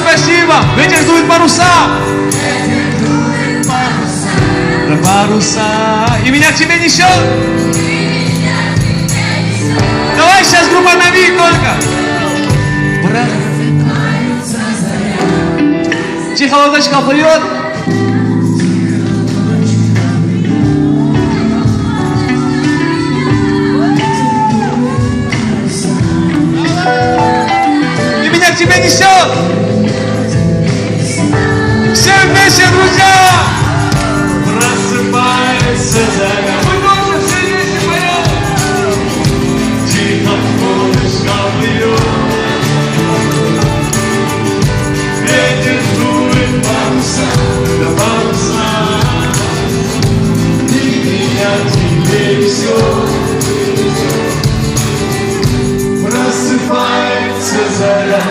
спасибо. Ветер дует паруса. Паруса. И меня к тебе несет. Давай сейчас группа Нави только. Тихо лодочка плывет. И меня к тебе несет. Все вместе, друзья. Просыпается заря. Мы тоже все вместе поем. Тихо лодочка плывет. Ветер дует паруса, да паруса. И меня к тебе несет. Просыпается заря.